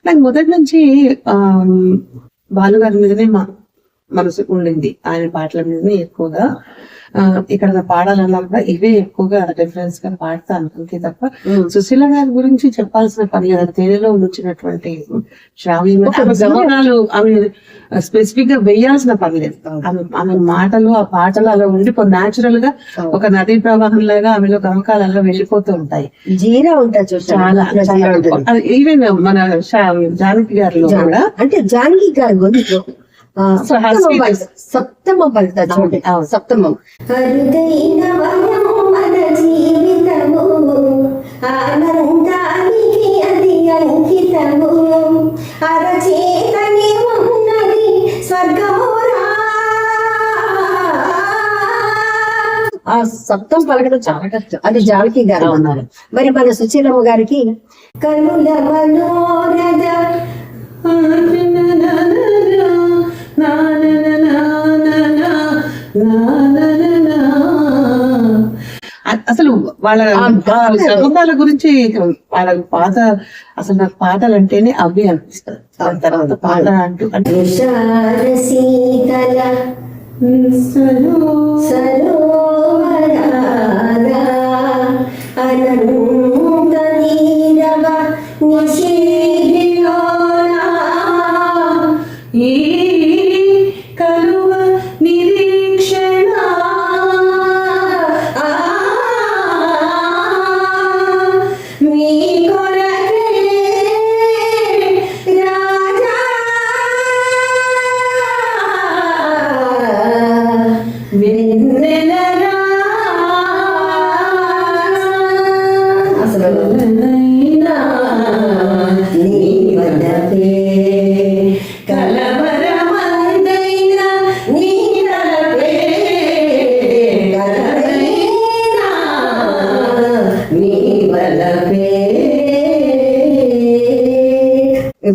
నాకు మొదటి నుంచి బాలుగారి మీదనే మనసు ఉండింది. ఆయన పాటల మీదనే ఎక్కువగా ఇక్కడ పాడాలన్నా కూడా ఇవే ఎక్కువగా రిఫరెన్స్ గా పాడతాను అంతే తప్ప సుశీల గారి గురించి చెప్పాల్సిన పని లేదు. తేనెలో ఉంచినటువంటి శ్రావ్యాలు ఆమె స్పెసిఫిక్ గా వేయాల్సిన పని లేదు. ఆమె మాటలు ఆ పాటలు అలా ఉండిపో న్యాచురల్ గా ఒక నదీ ప్రవాహం లాగా ఆమెలో గమకాలలో వెళ్ళిపోతూ ఉంటాయి. జీరా ఉంటుంది చాలా ఈవెన్ మన జానకి గారిలో కూడా అంటే జానకి గారి గొంతు సప్తమం పలుకుతా చూడండి. సప్తమం ఆ సప్తం పలకడం చాలా కష్టం. అది జానకి గారు అన్నారు. మరి మన సుశీలమ్మ గారికి కనుల మనోరథ అసలు వాళ్ళ సంబంధాల గురించి వాళ్ళ పాత అసలు నాకు పాటలు అంటేనే అవి అనిపిస్తుంది. దాని తర్వాత పాట అంటూ అంటే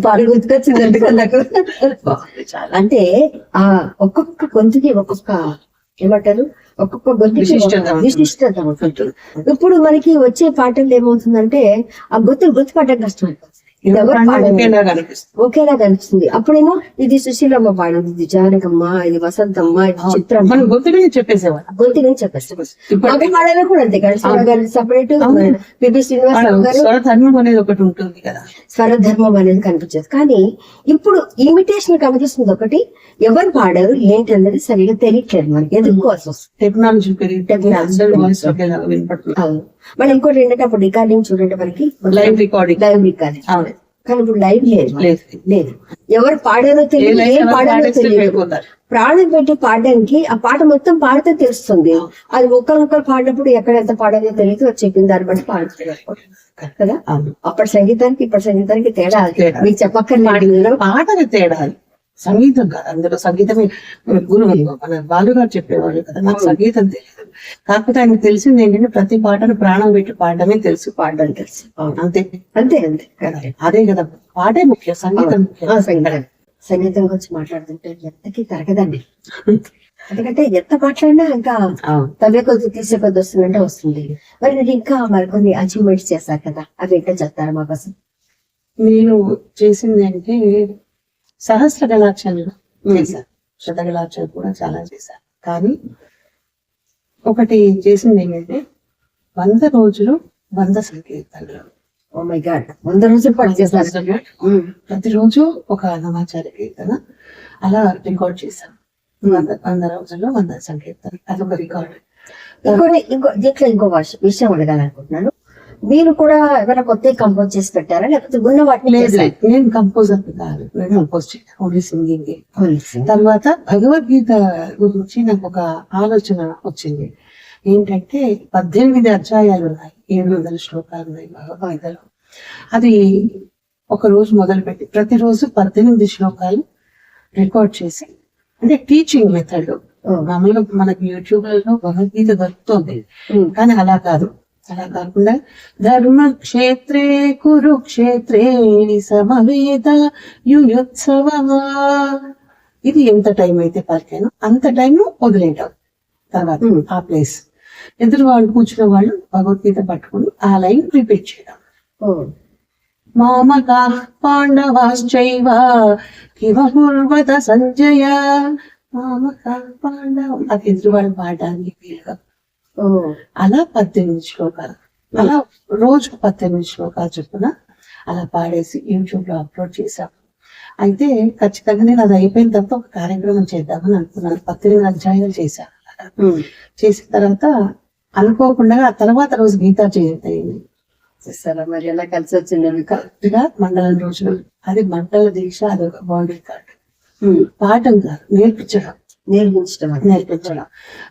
పాలు గుర్తుకొచ్చిందంటే నాకు. అంటే ఆ ఒక్కొక్క గొంతుకి ఒక్కొక్క ఏమంటారు, ఒక్కొక్క గొంతుకి విశిష్టత ఉంటుంది. ఇప్పుడు మనకి వచ్చే పాటలు ఏమవుతుందంటే ఆ గొంతులు గుర్తుపట్టడం కష్టం, ఒకేలా కనిపిస్తుంది. అప్పుడేమో ఇది సుశీలమ్మ పాడింది, ఇది జానకమ్మ, ఇది వసంతమ్మ, ఇది చిత్రమ్మ, గొంతునే చెప్పేసేవాడు. గొంతునే చెప్పేస్తాం. పాడాలి కూడా అంతే కదా, సపరేట్ పిబి శ్రీనివాసరావు గారు స్వరధర్మం అనేది ఒకటి ఉంటుంది కదా, స్వరధర్మం అనేది కనిపించేది. కానీ ఇప్పుడు ఇమిటేషన్ కనిపిస్తుంది ఒకటి, ఎవరు పాడారు ఏంటి అన్నది సరిగా తెలియట్లేదు మనకి, ఎదుర్కోవాల్సి వస్తుంది. టెక్నాలజీ మళ్ళీ ఇంకోటి ఏంటంటే అప్పుడు రికార్డింగ్ చూడండి మనకి లైవ్ రికార్డింగ్ కానీ ఇప్పుడు లైవ్ లేదు. ఎవరు పాడారో తెలియదు, ఏం పాడారో తెలియదు. ప్రాణం పెట్టి పాడడానికి ఆ పాట మొత్తం పాడితే తెలుస్తుంది. అది ఒక్కరు పాడినప్పుడు ఎక్కడ ఎంత పాడాలో తెలియదు, చెప్పిన దాన్ని బట్టి పాడుతున్నారు కదా. అప్పటి సంగీతానికి ఇప్పటి సంగీతానికి తేడా మీకు చెప్పక్కర్లేదు. పాటకి తేడా సంగీతం కాదు, అందులో సంగీతమే గురువు. మన బాలుగారు చెప్పేవాళ్ళు కదా, నాకు సంగీతం తెలియదు. కాకపోతే ఆయనకు తెలిసింది ఏంటంటే ప్రతి పాటను ప్రాణం పెట్టి పాడడమే తెలుసు, పాడడం తెలుసు. అంతే అంతే అంతే కదా, అదే కదా పాటే ముఖ్యం, సంగీతం ముఖ్యం. సంగీతం గురించి మాట్లాడుతుంటే ఎంతకి తరగదండి. ఎందుకంటే ఎంత మాట్లాడినా ఇంకా తవ్వే కొద్ది తీసే కొద్ది వస్తుందంటే వస్తుంది. మరి మీరు ఇంకా మరికొన్ని అచీవ్మెంట్స్ చేస్తారు కదా, అవి ఏంటో చెప్తారా మా కోసం? నేను చేసింది అంటే సహస్ర కళాక్షలు చేశాను, శతకళాక్షలు కూడా చాలా చేశాను. కానీ ఒకటి చేసింది ఏంటంటే 100 రోజులు 100 సంకీర్తనలు. ఓ మై గాడ్, 100 రోజులు పాటు చేశారు. ప్రతిరోజు ఒక అన్నమాచార్య కీర్తన అలా రికార్డ్ చేశాను. 100 రోజుల్లో 100 సంకీర్తనలు, అదొక రికార్డ్. దీంట్లో ఇంకో విషయం అడగాలనుకుంటున్నాను. మీరు కూడా ఎవరైనా కొత్త కంపోజ్ చేసి పెట్టారా, లేకపోతే ఉన్న వాటిని? నేను కంపోజర్ కాదు, నేను కంపోజ్ చేయను, ఓన్లీ సింగింగ్. తర్వాత భగవద్గీత గురించి నాకు ఒక ఆలోచన వచ్చింది. ఏంటంటే 18 అధ్యాయాలు ఉన్నాయి, 700 శ్లోకాలు ఉన్నాయి భగవద్గీతలో. అది ఒక రోజు మొదలుపెట్టి ప్రతిరోజు 18 శ్లోకాలు రికార్డ్ చేసి, అంటే టీచింగ్ మెథడ్. మామూలుగా మనకి యూట్యూబ్ లలో భగవద్గీత దొరుకుతుంది, కానీ అలా కాకుండా ధర్మక్షేత్రే కురుక్షేత్రే సమవేత యుయుత్సవమా, ఇది ఎంత టైం అయితే పలికాను అంత టైం వదిలేయటం. తర్వాత ఆ ప్లేస్ ఎదురు వాళ్ళు కూర్చున్న వాళ్ళు భగవద్గీత పట్టుకుని ఆ లైన్ రిపీట్ చేయడం. మామకా పాండవాశ్చైవ కిమకుర్వత సంజయ. మామకా పాండవ అది ఎదురువాడు పాడడానికి వీలుగా. అలా 18 శ్లోకాలు, అలా రోజుకు 18 శ్లోకాలు చొప్పున అలా పాడేసి యూట్యూబ్ లో అప్లోడ్ చేశాను. అయితే ఖచ్చితంగా నేను అది అయిపోయిన తర్వాత ఒక కార్యక్రమం చేద్దామని అనుకున్నాను. 18 అధ్యాయాలు చేశాను. చేసిన తర్వాత అనుకోకుండా ఆ తర్వాత రోజు గీతా జయంతి అయింది. మరి ఎలా కలిసి వచ్చింది? కరెక్ట్ గా మండలం రోజులు, అది మండల దీక్ష, అదొక వరల్డ్ రికార్డ్. పాఠం కాదు, నేర్పించడం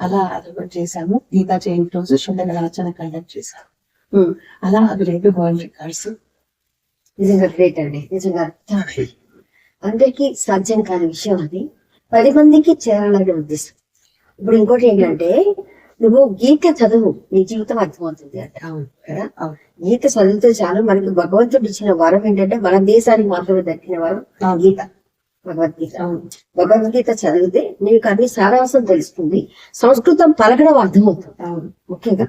అలా అదొకటి చేశాము. గీతా జయంతి రోజు శుద్ధగలాచన కండక్ట్ చేశాము. అలా అవి 2 వరల్డ్ రికార్డ్స్. నిజంగా గ్రేట్ అండి, నిజంగా అందరికీ సాధ్యం కాని విషయం అది 10 మందికి చేరాలనే ఉద్దేశం. ఇప్పుడు ఇంకోటి ఏంటంటే, నువ్వు గీత చదువు, నీ జీవితం అర్థమవుతుంది అంటే కదా. గీత చదివితే చాలు. మనకి భగవంతుడు ఇచ్చిన వరం ఏంటంటే, మన దేశానికి మాత్రమే దక్కిన వరం గీత, భగవద్గీత. భగవద్గీత చదివితే నీకు అన్ని సారాంశం తెలుస్తుంది, సంస్కృతం పలకడం అర్థమవుతుంది. ముఖ్యంగా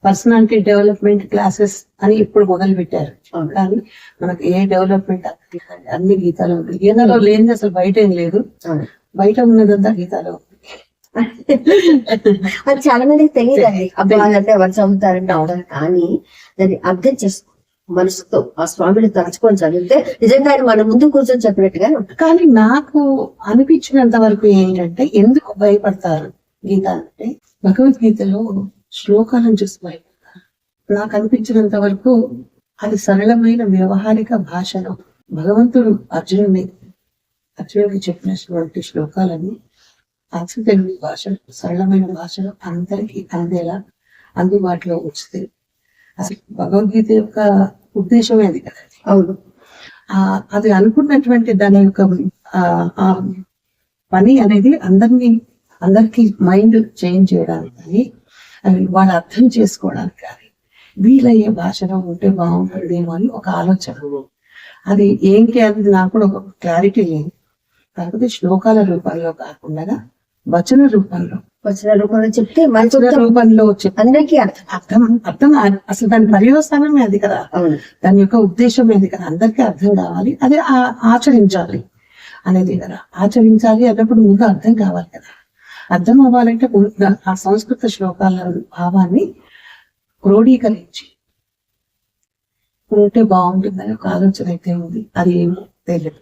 పర్సనాలిటీ డెవలప్మెంట్ క్లాసెస్ అని ఇప్పుడు మొదలు పెట్టారు. కానీ మనకు ఏ డెవలప్మెంట్ అన్ని గీతాలు ఉంటుంది. గీతాలో లేనిది అసలు బయట ఏం లేదు, బయట ఉన్నదంతా గీతాలో ఉంది. అది చాలా మందికి తెలియదండి. అబ్బాయిలంటే ఎవరు చదువుతారంటే అవడం, కానీ దాన్ని అర్థం చేసుకో, మనసుతో ఆ స్వామిని తలుచుకొని చదివితే నిజంగా మన ముందు కూర్చొని చెప్పినట్టుగా. కానీ నాకు అనిపించినంత వరకు ఏంటంటే, ఎందుకు భయపడతారు గీత అంటే, భగవద్గీతలో శ్లోకాలను చూసి భయపడతారు. నాకు అనిపించినంత వరకు అది సరళమైన వ్యవహారిక భాషలో భగవంతుడు అర్జునుడికి చెప్పినటువంటి శ్లోకాలని అచ్చు తెలుగు భాషలో, సరళమైన భాషలో అందరికీ అందేలా అందుబాటులో ఉంచుతాయి. అసలు భగవద్గీత యొక్క ఉద్దేశమే అది కదా. అవును, అది అనుకున్నటువంటి దాని యొక్క పని అనేది అందరికి మైండ్ చేంజ్ చేయడానికి కానీ, అది వాళ్ళు అర్థం చేసుకోవడానికి కానీ వీలయ్యే భాషలో ఉంటే బాగుంటుందేమో అని ఒక ఆలోచన. అది ఏంటి అనేది నాకు కూడా ఒక క్లారిటీ లేదు. కాకపోతే శ్లోకాల రూపంలో కాకుండా వచన రూపంలో చెప్తే రూపంలో అందరికీ అర్థం అసలు దాని పర్యవసానమే అది కదా, దాని యొక్క ఉద్దేశమే అది కదా, అందరికీ అర్థం కావాలి, అదే ఆచరించాలి అనేది కదా. ఆచరించాలి అన్నప్పుడు ముందు అర్థం కావాలి కదా. అర్థం అవ్వాలంటే ఆ సంస్కృత శ్లోకాల భావాన్ని క్రోడీకరించి ఉంటే బాగుంటుందని ఒక ఆలోచన అయితే ఉంది. అది ఏమో తెలియదు.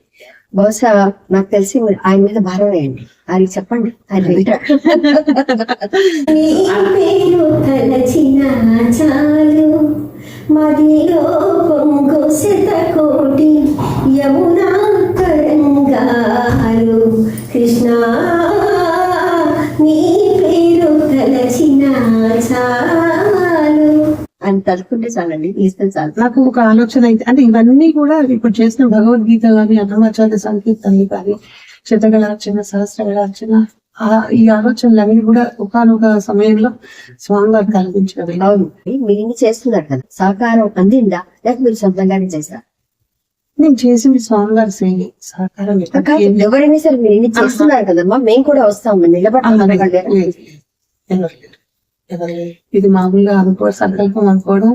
బహుశా నాకు తెలిసి మీరు ఆయన మీద భారం వేయండి, ఆయన చెప్పండి, ఆయన చాలు మదిలో పొంగు శతకోటి యమునా తరంగాలు కృష్ణ నీ పేరు తలచిన చాలు అని తలుపుకుంటే చాలండి, తీస్తే చాలు. నాకు ఒక ఆలోచన అయితే, అంటే ఇవన్నీ కూడా ఇప్పుడు చేసిన భగవద్గీత కానీ, అన్నమాచార్య సంకీర్తనలు కానీ, శతగళార్చన, సహస్రగళార్చన, ఈ ఆలోచనలన్నీ కూడా ఒకనొక సమయంలో స్వామివారు కల్పించినవి. అవును, మీరు ఇన్ని చేస్తున్నారు కదా, సహకారం అందిందా లేక మీరు సొంతంగానే చేశారు? నేను చేసింది స్వామివారి సేవ, సహకారం ఎవరైనా సరే మీరు ఇన్ని చేస్తున్నారు కదమ్మా, మేము కూడా వస్తాము, నిలబడాలి. ఇది మామూలుగా సంకల్పం అనుకోవడం,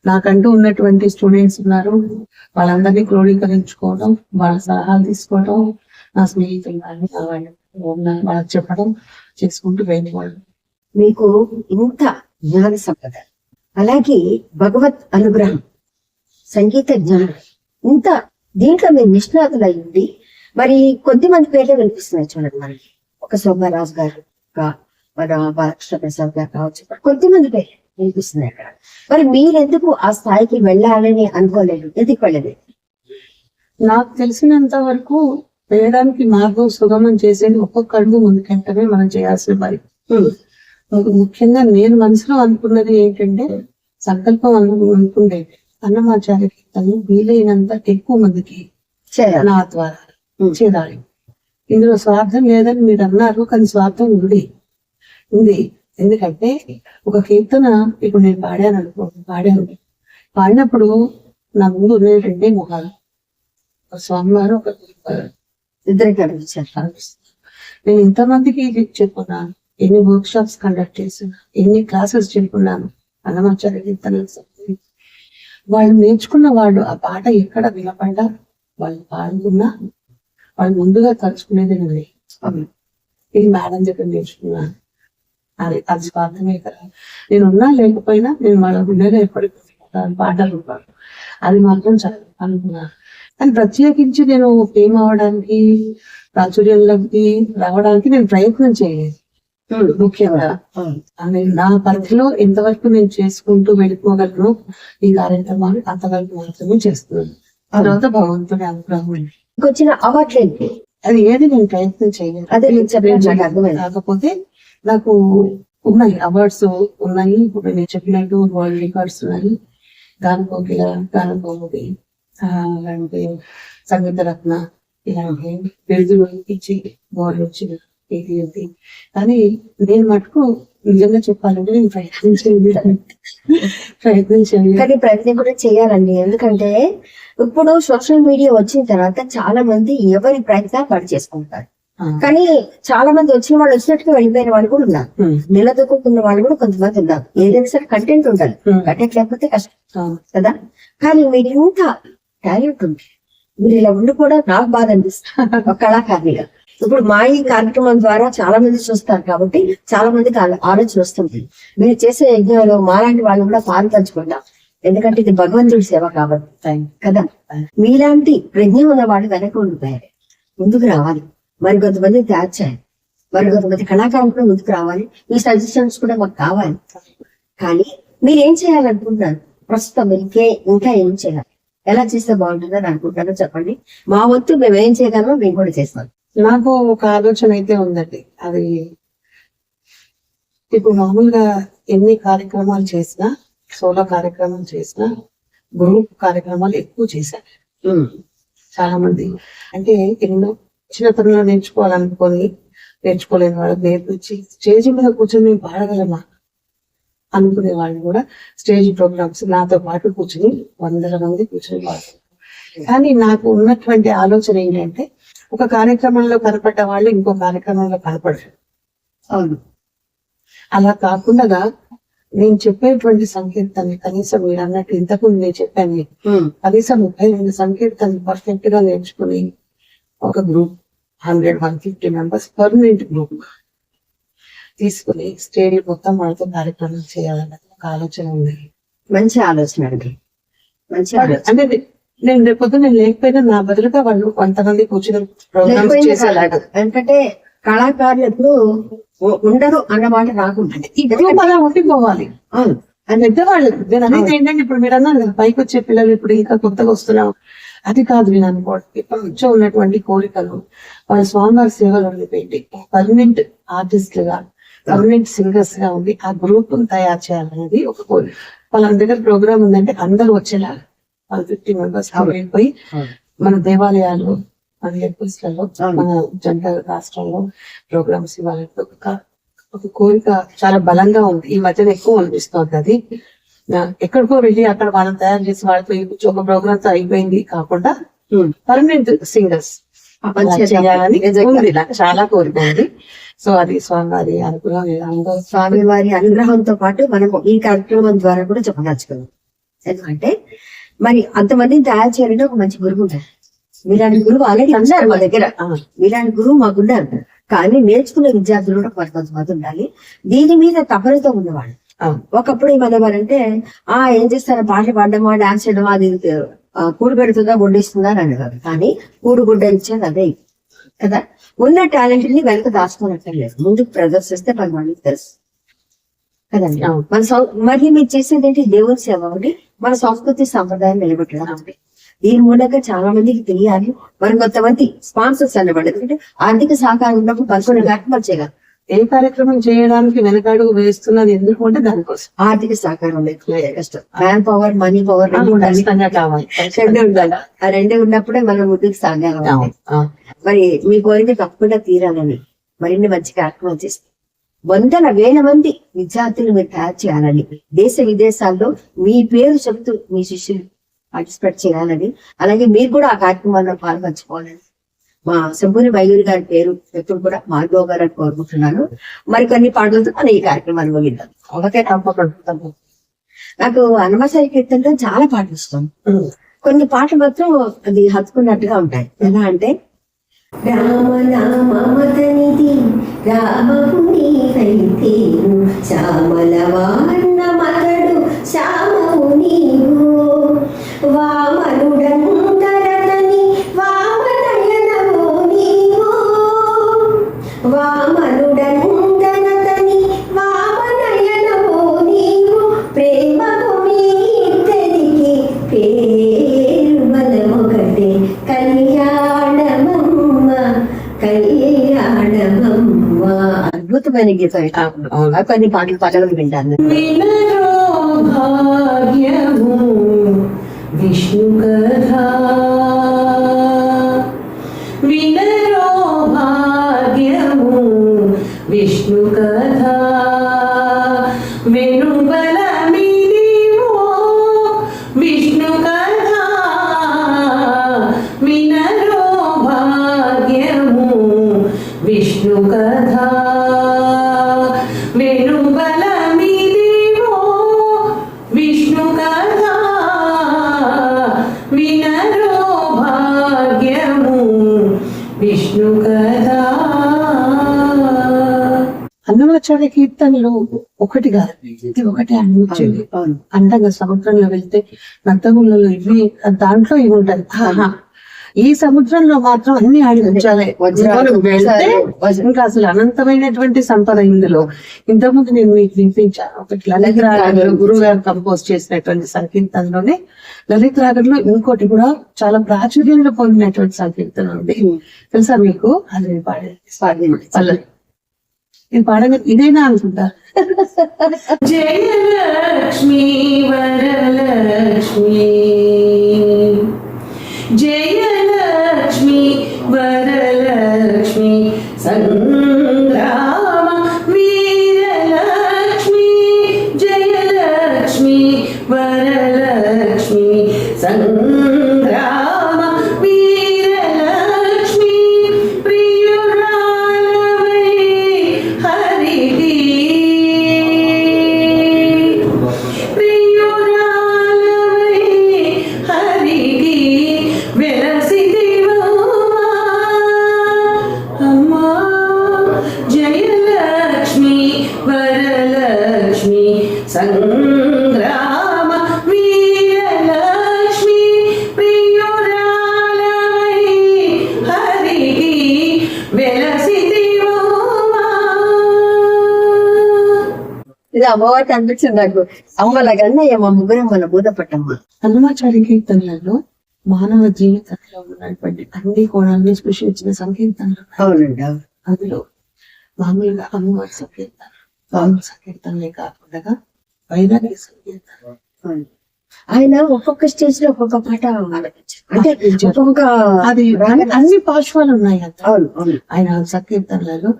నాకంటూ ఉన్నటువంటి స్టూడెంట్స్ ఉన్నారు, వాళ్ళందరినీ క్రోడీకరించుకోవడం, వాళ్ళ సలహాలు తీసుకోవడం, నా స్నేహితులు వాళ్ళకి చెప్పడం, చేసుకుంటూ వెళ్ళిపోవడం. మీకు ఇంత జ్ఞాన సంపద, అలాగే భగవత్ అనుగ్రహం, సంగీత జ్ఞానం, ఇంత దీంట్లో మీరు నిష్ణాతులు అయ్యింది. మరి కొద్ది మంది పేర్లు వినిపిస్తున్నాయి చూడండి మనకి. ఒక శోభారాజు గారు, మన బాలకృష్ణ ప్రసాద్ గారు కావచ్చు, కొద్ది మంది పేర్లు వినిపిస్తున్నాయి అక్కడ. మరి మీరెందుకు ఆ స్థాయికి వెళ్ళాలని అనుకోలేదు, ఎందుకు వెళ్ళలేదు? నాకు తెలిసినంత వరకు వేయడానికి మార్గం సుగమం చేసేది ఒక్కొక్క అడుగు ముందుకంటమే మనం చేయాల్సిన పని. ముఖ్యంగా నేను మనసులో అనుకున్నది ఏంటంటే, సంకల్పం అనుకుండేది అన్నమాచార్య కీర్తనలు వీలైనంత ఎక్కువ మందికి నా ద్వారా చేరాలి. ఇందులో స్వార్థం లేదని మీరు అన్నారు, కానీ స్వార్థం ఉంది. ఎందుకంటే ఒక కీర్తన ఇప్పుడు నేను పాడినప్పుడు నా ముందు ఉన్నాయి 2 ముఖాలు, స్వామివారు, ఒక ఇద్దరు కనిపించారు. నేను ఇంతమందికి చెప్పుకున్నాను, ఎన్ని వర్క్ షాప్స్ కండక్ట్ చేసిన, ఎన్ని క్లాసెస్ చెప్పుకున్నాను అన్నమాచార్య కీర్తనలకు సంబంధించి. వాళ్ళు నేర్చుకున్న వాళ్ళు ఆ పాట ఎక్కడ వినపడ్డా వాళ్ళు పాడుకున్నా వాళ్ళు ముందుగా తలుచుకునేది నువ్వే. ఇది మేడం దగ్గర నేర్చుకున్నా, అది స్వార్థమే కదా. నేను ఉన్నా లేకపోయినా నేను వాళ్ళ గుండెగా ఎప్పటికీ పాటలు పాడు, అది మాత్రం చాలా అనుకున్నా. కానీ ప్రత్యేకించి నేను ఫేమ్ అవడానికి, ప్రాచుర్యంలోకి రావడానికి నేను ప్రయత్నం చేయలేదు. ముఖ్యంగా నా పరిధిలో ఎంతవరకు నేను చేసుకుంటూ వెళ్ళిపోగలను ఈ కార్యక్రమాలు అంతవరకు మాత్రమే చేస్తున్నాను. తర్వాత భగవంతుడి అనుగ్రహం. వచ్చిన అవార్డులు అది ఏది నేను ప్రయత్నం చేయలేదు. అదే అర్థమైంది. కాకపోతే నాకు ఉన్నాయి, అవార్డ్స్ ఉన్నాయి. ఇప్పుడు నేను చెప్పినట్టు వరల్డ్ రికార్డ్స్ ఉన్నాయి. గానకోకిల, గానకోముది, అలాంటి సంగీత రత్న, ఇలాంటి బిరుదులు ఇచ్చి గోల్డ్ వచ్చిన ఇది. కానీ నేను మటుకు నిజంగా చెప్పాలంటే నేను ప్రయత్నం చేయలేదు. కానీ ప్రయత్నం కూడా చేయాలండి. ఎందుకంటే ఇప్పుడు సోషల్ మీడియా వచ్చిన తర్వాత చాలా మంది ఎవరి ప్రయత్నాలు పడి చేసుకుంటారు. కానీ చాలా మంది వచ్చిన వాళ్ళు వచ్చినట్టుగా వెళ్ళిపోయిన వాళ్ళు కూడా ఉన్నారు. నిలదొక్కున్న వాళ్ళు కూడా కొంతమంది ఉన్నారు. ఏదైనా సరే కంటెంట్ ఉండాలి, కంటెంట్ లేకపోతే కష్టం కదా. కానీ మీరు ఇంత టాలెంట్ ఉంది, మీరు ఇలా ఉండి కూడా నాకు బాధ అనిపిస్తుంది ఒక కళాకారిగా. ఇప్పుడు మా ఈ కార్యక్రమం ద్వారా చాలా మంది చూస్తారు కాబట్టి చాలా మందికి ఆలోచన వస్తుంది. మీరు చేసే యజ్ఞంలో మాలాంటి వాళ్ళు కూడా పాలు పంచుకుంటాం. ఎందుకంటే ఇది భగవంతుడి సేవ కాబట్టి కదా. మీలాంటి ప్రజ్ఞ ఉన్న వాళ్ళు వెనక ఉండిపోయారు, ముందుకు రావాలి. మరి కొంతమంది తయారు చేయాలి, మరి కొంతమంది కళాకారులు కూడా ముందుకు రావాలి. మీ సజెషన్స్ కూడా మాకు కావాలి. కానీ మీరు ఏం చేయాలనుకుంటున్నారు ప్రస్తుతం? ఇంకా ఏం చేయాలి, ఎలా చేస్తే బాగుంటుందని అనుకుంటారో చెప్పండి. మా వంతు మేము ఏం చేయగలమో మేము కూడా చేస్తాం. నాకు ఒక ఆలోచన అయితే ఉందండి. అది ఇప్పుడు మామూలుగా ఎన్ని కార్యక్రమాలు చేసినా, సోలో కార్యక్రమాలు చేసినా, గ్రూప్ కార్యక్రమాలు ఎక్కువ చేశాను. చాలా మంది అంటే ఎన్నో చిన్నతనంలో నేర్చుకోలేని వాళ్ళకి నేర్పించి స్టేజ్ మీద కూర్చొని మేము పాడగలమా అనుకునే వాళ్ళు కూడా స్టేజ్ ప్రోగ్రామ్స్ నాతో పాటు కూర్చొని 100 మంది కూర్చొని పాడుతున్నారు. కానీ నాకు ఉన్నటువంటి ఆలోచన ఏంటంటే ఒక కార్యక్రమంలో కనపడ్డ వాళ్ళు ఇంకో కార్యక్రమంలో కనపడరు. అవును, అలా కాకుండా నేను చెప్పేటువంటి సంకీర్తనని కనీసం మీరు అన్నట్టు ఇంతకుముందు నేను చెప్పాను, కనీసం 32 సంకీర్తనలు పర్ఫెక్ట్ గా నేర్చుకుని ఒక గ్రూప్ 100-150 మెంబర్స్ పర్మనెంట్ గ్రూప్ తీసుకుని స్టేడియం మొత్తం వాళ్ళతో కార్యక్రమం చేయాలన్నది ఒక ఆలోచన ఉంది. మంచి ఆలోచన అండి, మంచి ఆలోచన. అంటే నేను రేపొద్దు నేను లేకపోయినా నా బదులుగా వాళ్ళు కొంతమంది కూర్చుని ప్రోగ్రామ్స్ చేసేలాగా. ఎందుకంటే కళాకారులు ఎప్పుడు ఉండరు అన్నమాట రాకుండా ఈ గ్రూప్ అలా ఉండిపోవాలి. పెద్దవాళ్ళు నేను అనేది ఏంటంటే ఇప్పుడు మీరు అన్నారు పైకి వచ్చే పిల్లలు ఇప్పుడు ఇంకా కొత్తగా వస్తున్నాం, అది కాదు నేను అనుకోవడం. ఇప్పటి నుంచో ఉన్నటువంటి కోరికలు వాళ్ళ స్వామివారి సేవలు ఉండిపోయింది. పర్మనెంట్ ఆర్టిస్టులుగా, పర్మనెంట్ సింగర్స్ గా ఉండి ఆ గ్రూప్ తయారు చేయాలనేది ఒక కోరిక. వాళ్ళ దగ్గర ప్రోగ్రామ్ ఉందంటే అందరూ వచ్చేలాగా 150 మెంబర్స్ వెళ్ళిపోయి మన దేవాలయాలు, మన టెంపుల్స్లలో, మన జంట రాష్ట్రంలో ప్రోగ్రామ్స్ ఇవ్వాలంటే ఒక కోరిక చాలా బలంగా ఉంది. ఈ మధ్యన ఎక్కువ అనిపిస్తుంది. అది ఎక్కడికో వెళ్ళి అక్కడ వాళ్ళని తయారు చేసి వాళ్ళతో ఒక ప్రోగ్రామ్ తో అయిపోయింది కాకుండా పర్మనెంట్ సింగర్స్ చేయాలని ఉంది, నాకు చాలా కోరిక ఉంది. సో అది స్వామివారి అనుగ్రహం, స్వామివారి అనుగ్రహంతో పాటు మనం ఈ కార్యక్రమం ద్వారా కూడా చెప్పదలుచుకున్నాం. ఎందుకంటే మరి అంతమందిని తయారు చేయాలంటే ఒక మంచి గురువు ఉంటారు. మీలాంటి గురువు ఆల్రెడీ ఉన్నారు మా దగ్గర, మీలాంటి గురువు మాకున్నారు. కానీ నేర్చుకునే విద్యార్థులు కూడా కొంతమంది ఉండాలి, దీని మీద తపనతో ఉన్నవాళ్ళు. ఒకప్పుడు ఏమనేవారంటే ఏం చేస్తారు, పాటలు పాడడమా, డాన్స్ చేయడమా, అది కూడు పెడుతుందా వడ్డిస్తుందా అని అనేవారు. కానీ కూడు గుడ్డ ఇచ్చేది అదే కదా. ఉన్న టాలెంట్ ని వెనక దాచుకోనట్లేదు, ముందుకు ప్రదర్శిస్తే మన వాళ్ళకి తెలుసు కదండి. మన మరి మీరు చేసేది ఏంటి, దేవుని సేవ ఒకటి, మన సంస్కృతి సంప్రదాయం నిలబెట్టడం ఒకటి. దీని మూలంగా చాలా మందికి తెలియాలి. మరి కొంతమంది స్పాన్సర్స్ అన్నమాట, ఎందుకంటే ఆర్థిక సహకారం ఉన్నప్పుడు పనుకునే కార్యక్రమాలు చేయాలి. ఏ కార్యక్రమం చేయడానికి వెనకాడుగు వేస్తున్నది ఎందుకు అంటే దానికోసం ఆర్థిక సహకారం లేకపోతే కష్టం. మ్యాన్ పవర్, మనీ పవర్ కావాలి, రెండే ఉండాలి. ఆ రెండే ఉన్నప్పుడే మనం ముందుకు సాగాలి. మరి మీ కోరిక తప్పకుండా తీరాలని మరిన్ని మంచి కార్యక్రమాలు చేస్తే 100,000 మంది విద్యార్థులు మీరు తయారు చేయాలని, దేశ విదేశాల్లో మీ పేరు చెబుతూ మీ శిష్యులు పార్టిసిపేట్ చేయాలని, అలాగే మీరు కూడా ఆ కార్యక్రమాల్లో పాల్పంచుకోవాలని మా శంభూరి మయూరి గారి పేరు ఎప్పుడు కూడా మార్గో గారు అని కోరుకుంటున్నాను. మరి కొన్ని పాటలతో మనం ఈ కార్యక్రమాన్ని ముగిద్దాం. ఓకే, తప్పకుండా. నాకు అన్నమసాయి కీర్తనలో చాలా పాటలు ఇష్టం. కొన్ని పాటలు మాత్రం అది హత్తుకున్నట్టుగా ఉంటాయి. ఎలా అంటే రామనామమతనిది రామము నీవైతే శ్యామల వర్ణమతడు శ్యామము నీవు వామనుడంతరతని వామనయనము నీవు వామనుడంతరతని వామనయనము నీవు ప్రేమకు మీ ఇద్దరికి పేరు బలమొకటే కళ్యాణమమ్మ కళ్యాణమమ్మ. అద్భుతమైన గీతం. కొన్ని పాటలు వింటాను. భాగ్యము విష్ణు కథా వినరో భాగ్యము విష్ణు కథా వెనుబలమిదివో విష్ణు కథా వినరో భాగ్యము విష్ణు కథా వెనుబలమిదివో విష్ణు కథా వినరో భాగ్యము విష్ణు కథా. అన్నమాచార్య కీర్తనలు ఒకటి కాదు, ఇది ఒకటే అనిపించింది. అండగా సముద్రంలో వెళ్తే నత్తగుళ్ళలో ఇవి దాంట్లో ఇవి ఉంటాయి. ఈ సముద్రంలో మాత్రం అన్ని ఆడి ఉంచాలి. వెళ్తే ఇంకా అసలు అనంతమైనటువంటి సంపద ఇందులో. ఇంతకుముందు నేను మీకు వినిపించాను ఒకటి లలిత రాగంలో గురువు గారు కంపోజ్ చేసినటువంటి సంకీర్తనలోనే లలిత రాగంలో ఇంకోటి కూడా చాలా ప్రాచుర్యంలో పొందినటువంటి సంకీర్తన ఉంది. తెలుసా మీకు? అది పాడే ఇది పాడగా ఇదేనా అనుకుంటా. జయలక్ష్మి వరలక్ష్మి జయలక్ష్మి వరలక్ష్మి సంగ్రామ వీరలక్ష్మి జయలక్ష్మి వరలక్ష్మి సంగ్రామ వీరలక్ష్మి ప్రియురాలవై హరికి ప్రియురాలవై హరికి అమ్మా జయలక్ష్మి వరలక్ష్మి సంగ్రామ వీరలక్ష్మి ప్రియురాలవై హరికి వెలసిదివోమా. ఇది అమ్మవారికి అనిపించింది నాకు. అమ్మలాగన్నా మా ముగ్గురం మన బోధపట్టమ్మ. అన్నమాచార్య కీర్తనలలో మానవ జీవితంలో ఉన్నటువంటి అన్ని కోణాలను స్పృశించిన సంకీర్తనలు. అవునండి. అందులో మామూలుగా అమ్మవారి సంకీర్తన, స్వామి సంకీర్తనలే కాకుండా వైరాగ్య సంకీర్తన. ఆయన ఒక్కొక్క స్టేజ్ లో ఒక్కొక్క పాట ఆలపించారు. అంటే ఒక్కొక్క అది అన్ని పార్శ్వాలు ఉన్నాయి అంత. అవును అవును. ఆయన సంకీర్తనలలో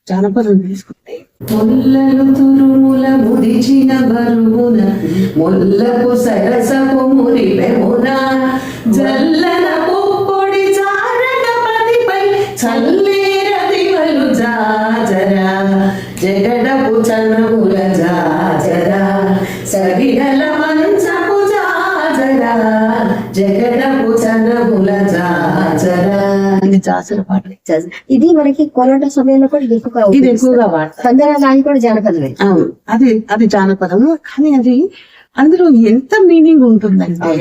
జానపదం తీసుకుంటే మొల్లలు తురుముల ముదిచిన బరువున మొల్లపు సరసపు మురిపెమున జల్లన పొడి చారకపతిపై చల్లేర దివలు జాజరా జగడపు చనుల జాజరా సరిగల మంచపు జాజరా జగడపు చనుల జాజరా. జాజర పాట ఇది మనకి కోలాట సమయంలో కూడా ఇది ఎక్కువగా వాడతారు. సందరాలు కూడా జానపదమే. అది జానపదము. కానీ అది అందులో ఎంత మీనింగ్ ఉంటుందంటే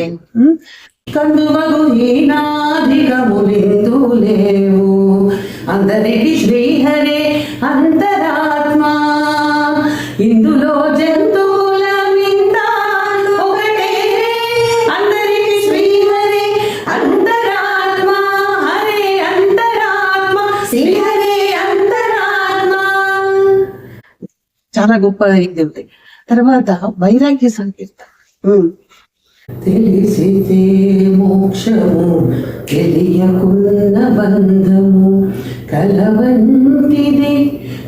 కందువగు హీనాధికములిందు లేవు అందరికి శ్రీహరే అంతరాత్మ ఇందులో జంతువుల మింద ఒకటే అందరికి శ్రీహరే అంతరాత్మ హరే అంతరాత్మ శ్రీహరే అంతరాత్మ. చాలా గొప్ప ఇది ఉంది. తర్వాత వైరాగ్య సంకీర్తన. తెలిసితే మోక్షము తెలియకున్న బంధము కలవంటిది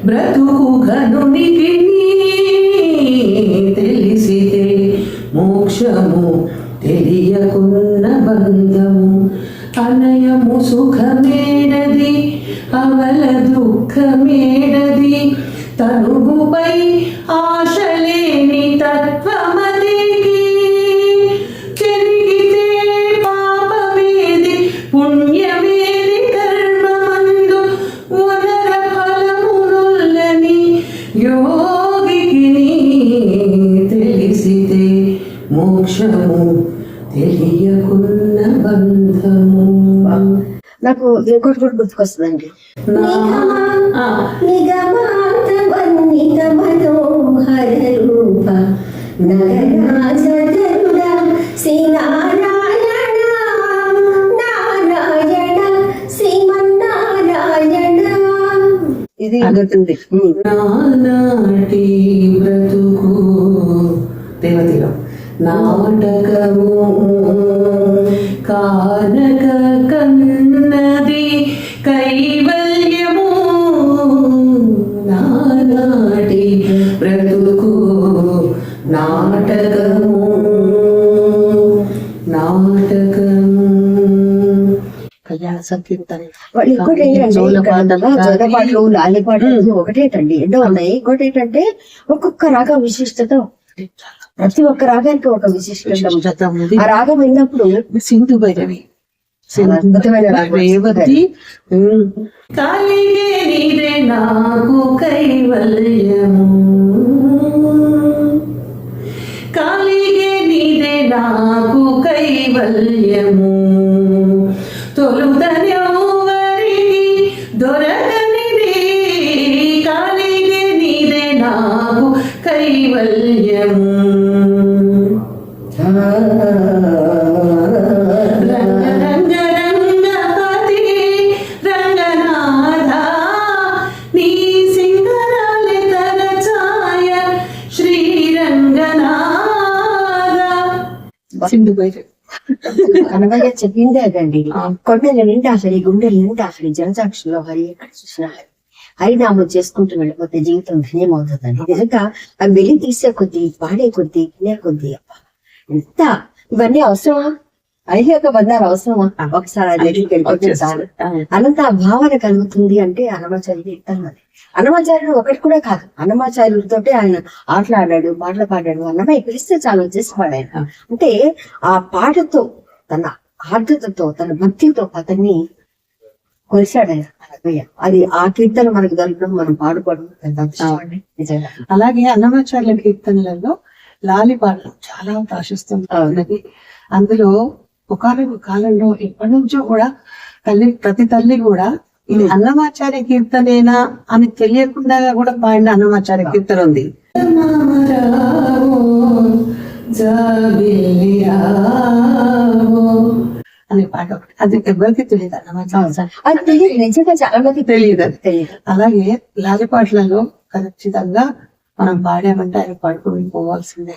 బ్రతుకు ఘనునికి తెలిసితే మోక్షము తెలియకున్న బంధము అనయము సుఖమేడది అవల దుఃఖమేడది తనుగుపై ఆశలేని తత్వమది మోక్షము తెలియకున్న బంధము. నాకు ఇంకోటి కూడా గుర్తుకొస్తుందండి. ఇది అడుగుతుంది నానాటి బ్రతుకు దేవతలో నాటకము కానక కన్నది కైవల్యము. నానాటి బ్రతుకు నాటకము నాటకము. కళ్యాణ సంకీర్తన వాళ్ళు ఇంకోటి ఏంటంటే జోలపాటలు లాలిపాటలు ఒకటేటండి, ఎన్నో ఉన్నాయి. ఇంకోటి ఏంటంటే ఒక్కొక్క రాగం విశిష్టత, ప్రతి ఒక్క రాగానికి ఒక విశిష్టత. ఆ రాగం విన్నప్పుడు సింధు భైరవి అద్భుతమైన రాగం. రేవతి కలిగే నీదే నాకు కైవల్యము, కలిగే నీదే నాకు కైవల్యము. తొలుతనెవ్వరికి దొరకనిది కలిగే నీదే నాకు కైవల్యము. రంగరంగపతి రంగనాథ నీ సింగరాలి తరచాయ శ్రీరంగనాథ. సింధు భైరవి కనబడే చెప్పిందే అదండి. కొండల నిండా హరి, గుండెల నిండా హరి, జనసాక్షిలో హరి, ఎక్కడ చూసినా హరి. హరినామం చేసుకుంటూ వెళ్ళిపోతే జీవితం ధన్యమవుతుందండి. నిజంగా అవి వెళ్లి తీసే కొద్దీ, పాడే కొద్దీ, వినే కొద్దీ ఎంత ఇవన్నీ అవసరమా? ఐహిక బంధాలు అవసరమా? ఒకసారి అది వెళ్ళిపోతే చాలు. అనంత భావన కలుగుతుంది అంటే అన్నమాచార్యుడు ఇస్తాను. అన్నమాచార్యుడు ఒకటి కూడా కాదు, అన్నమాచార్యుడితో ఆయన ఆటలాడాడు, పాటలు పాడాడు. అన్నమయ్య పిలిస్తే చాలు వచ్చేసి పాడాడు. అంటే ఆ పాటతో, తన ఆర్ద్రతతో, తన భక్తితో అతన్ని కొలిశాడు ఆయన అన్నమయ్య. అది ఆ కీర్తన మనకు దొరకడం, మనం పాడుకోవడం నిజంగా. అలాగే అన్నమాచార్యుల కీర్తనలలో లాలి పాటలు చాలా ఆశిస్తుంది. అందులో ఒకనొక కాలంలో ఎప్పటి నుంచో కూడా ప్రతి తల్లి కూడా ఇది అన్నమాచార్య కీర్తనేనా అని తెలియకుండా కూడా పాడిన అన్నమాచార్య కీర్తన ఉంది. అనే పాట ఒకటి, అది ఎవరికి తెలియదు అన్నమాచార్య, నిజంగా చాలా మంది తెలియదు, అది తెలియదు. అలాగే లాలి పాటలలో ఖచ్చితంగా మనం పాడామంటే ఆయన పాడుకుని పోవాల్సిందే.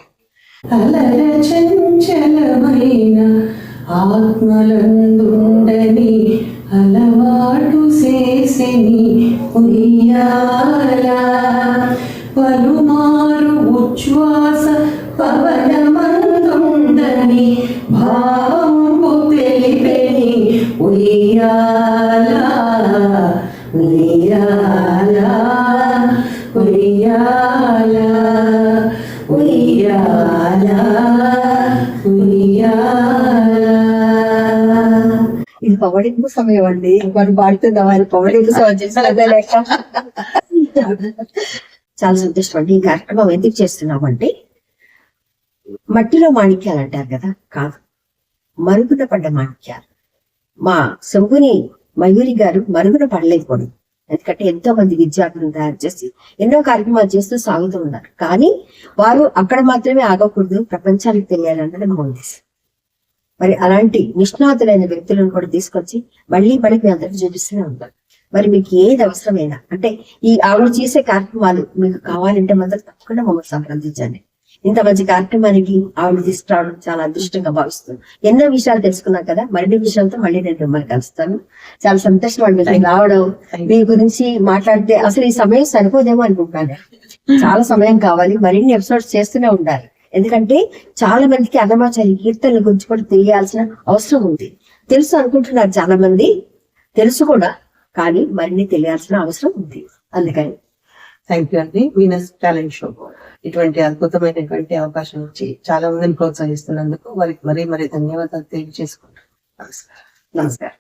అలర చంచలమైన ఆత్మలందుండని అలవాటు చేసెని ఉయ్యాల, పలుమారు ఉచ్ఛ్వాస పవనమందుండని భావంబు తెలిపెని ఉయ్యాల, ఉయ్యాల, ఉయ్యాల, ఉయ్యాల, ఉయ్యాల. ఇది పవడింపు సమయం అండి. మనం పాడుతున్నాం, ఆయన పవడింపు సమయం లేక చాలా సంతోషం అండి. ఈ కార్యక్రమం ఎందుకు చేస్తున్నామంటే, మట్టిలో మాణిక్యాలు అంటారు కదా, కాదు, మరుగున పడ్డ మాణిక్యాలు. మా శంభుని మయూరి గారు మరుగున పడలేదు కూడా, ఎందుకంటే ఎంతో మంది విద్యార్థులను తయారు చేసి ఎన్నో కార్యక్రమాలు చేస్తూ సాగుతూ ఉన్నారు. కానీ వారు అక్కడ మాత్రమే ఆగకూడదు, ప్రపంచానికి తెలియాలన్నది మా ఉద్దేశం. మరి అలాంటి నిష్ణాతులైన వ్యక్తులను కూడా తీసుకొచ్చి మళ్ళీ మీ అందరికీ చూపిస్తూనే ఉంటారు. మరి మీకు ఏది అవసరమైనా, అంటే ఈ ఆవిడ చేసే కార్యక్రమాలు మీకు కావాలంటే మాత్రం తప్పకుండా మమ్మల్ని సంప్రదించండి. ఇంత మంచి కార్యక్రమానికి ఆవిడ తీసుకురావడం చాలా అదృష్టంగా భావిస్తుంది. ఎన్నో విషయాలు తెలుసుకున్నాం కదా, మరిన్ని విషయాలతో మళ్ళీ నేను మిమ్మల్ని కలుస్తాను. చాలా సంతోషం అండి రావడం, మీ గురించి మాట్లాడితే. అసలు ఈ సమయం సరిపోదేమో అనుకుంటాను, చాలా సమయం కావాలి. మరిన్ని ఎపిసోడ్స్ చేస్తూనే ఉండాలి. ఎందుకంటే చాలా మందికి అన్నమాచార్య కీర్తనల గురించి కూడా తెలియాల్సిన అవసరం ఉంది. తెలుసు అనుకుంటున్నారు చాలా మంది, తెలుసు కూడా, కానీ మరిన్ని తెలియాల్సిన అవసరం ఉంది. అందుకని థ్యాంక్ యూ అండి. వీనస్ టాలెంట్ షో ఇటువంటి అద్భుతమైనటువంటి అవకాశం ఇచ్చి చాలా మందిని ప్రోత్సహిస్తున్నందుకు వారికి మరీ ధన్యవాదాలు తెలియజేసుకుంటాను. నమస్కారం.